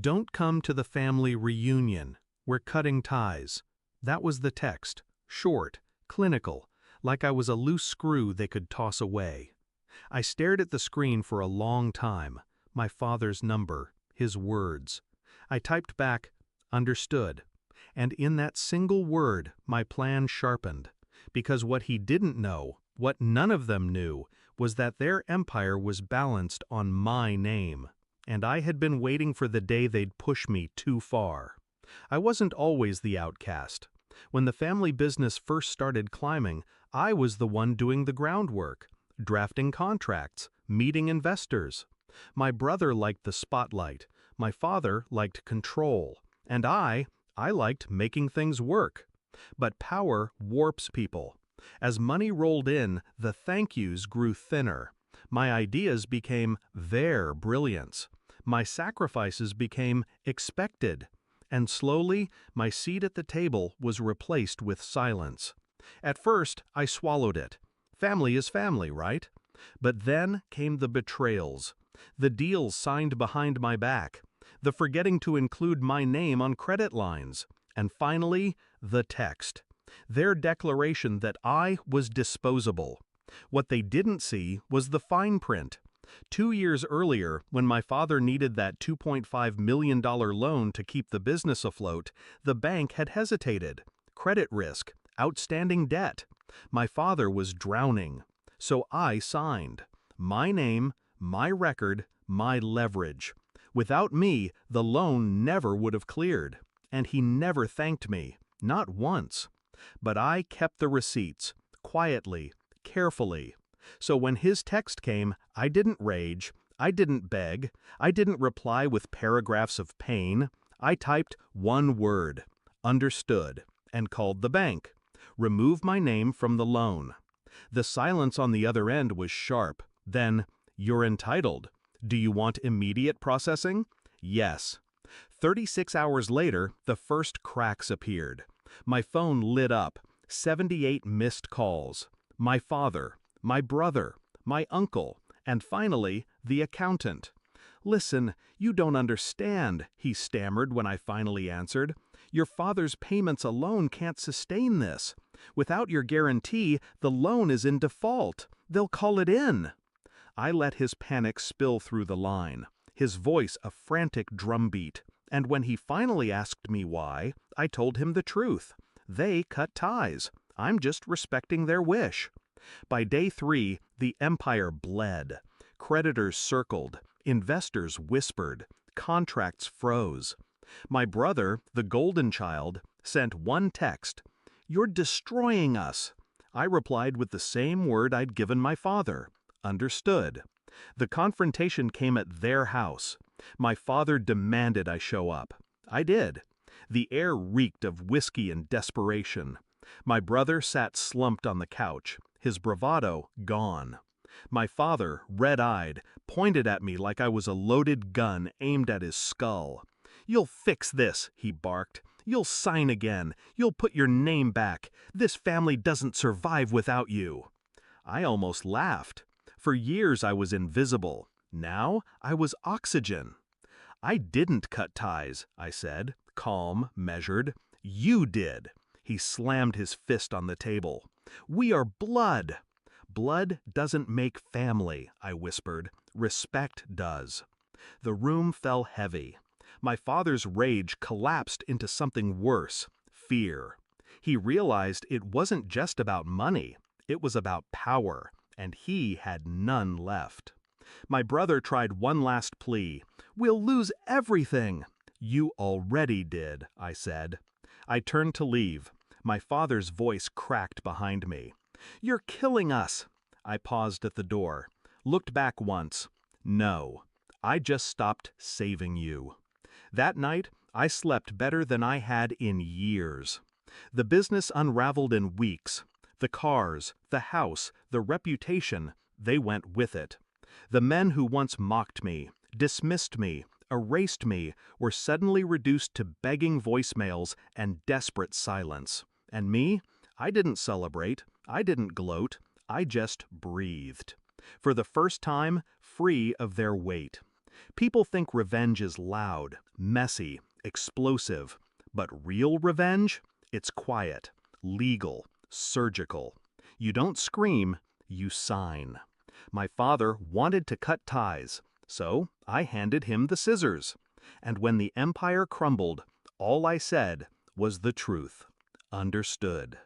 Don't come to the family reunion. We're cutting ties. That was the text. Short, clinical, like I was a loose screw they could toss away. I stared at the screen for a long time. My father's number, his words. I typed back, understood. And in that single word, my plan sharpened. Because what he didn't know, what none of them knew, was that their empire was balanced on my name. And I had been waiting for the day they'd push me too far. I wasn't always the outcast. When the family business first started climbing, I was the one doing the groundwork, drafting contracts, meeting investors. My brother liked the spotlight, my father liked control, and I liked making things work. But power warps people. As money rolled in, the thank yous grew thinner. My ideas became their brilliance. My sacrifices became expected. And slowly, my seat at the table was replaced with silence. At first, I swallowed it. Family is family, right? But then came the betrayals, the deals signed behind my back, the forgetting to include my name on credit lines, and finally, the text. Their declaration that I was disposable. What they didn't see was the fine print. 2 years earlier, when my father needed that $2.5 million loan to keep the business afloat, the bank had hesitated. Credit risk, outstanding debt. My father was drowning. So I signed. My name, my record, my leverage. Without me, the loan never would have cleared. And he never thanked me, not once. But I kept the receipts, quietly, carefully. So when his text came, I didn't rage, I didn't beg, I didn't reply with paragraphs of pain. I typed one word, understood, and called the bank. Remove my name from the loan. The silence on the other end was sharp. Then, you're entitled. Do you want immediate processing? Yes. 36 hours later, the first cracks appeared. My phone lit up, 78 missed calls. My father, my brother, my uncle, and finally, the accountant. "Listen, you don't understand," he stammered when I finally answered. "Your father's payments alone can't sustain this. Without your guarantee, the loan is in default. They'll call it in." I let his panic spill through the line, his voice a frantic drumbeat. And when he finally asked me why, I told him the truth. They cut ties. I'm just respecting their wish. By day 3, the empire bled. Creditors circled, investors whispered, contracts froze. My brother, the golden child, sent one text, "You're destroying us." I replied with the same word I'd given my father, understood. The confrontation came at their house. My father demanded I show up. I did. The air reeked of whiskey and desperation. My brother sat slumped on the couch, his bravado gone. My father, red-eyed, pointed at me like I was a loaded gun aimed at his skull. "You'll fix this," he barked. "You'll sign again. You'll put your name back. This family doesn't survive without you." I almost laughed. For years I was invisible. Now I was oxygen. "I didn't cut ties," I said, calm, measured. "You did." He slammed his fist on the table. "We are blood." "Blood doesn't make family," I whispered. "Respect does." The room fell heavy. My father's rage collapsed into something worse, fear. He realized it wasn't just about money. It was about power, and he had none left. My brother tried one last plea. "We'll lose everything." "You already did," I said. I turned to leave. My father's voice cracked behind me. "You're killing us." I paused at the door, looked back once. No, I just stopped saving you. That night, I slept better than I had in years. The business unraveled in weeks. The cars, the house, the reputation, they went with it. The men who once mocked me, dismissed me, erased me, were suddenly reduced to begging voicemails and desperate silence. And me? I didn't celebrate. I didn't gloat. I just breathed. For the first time, free of their weight. People think revenge is loud, messy, explosive. But real revenge? It's quiet, legal, surgical. You don't scream, you sign. My father wanted to cut ties, so I handed him the scissors. And when the empire crumbled, all I said was the truth. Understood.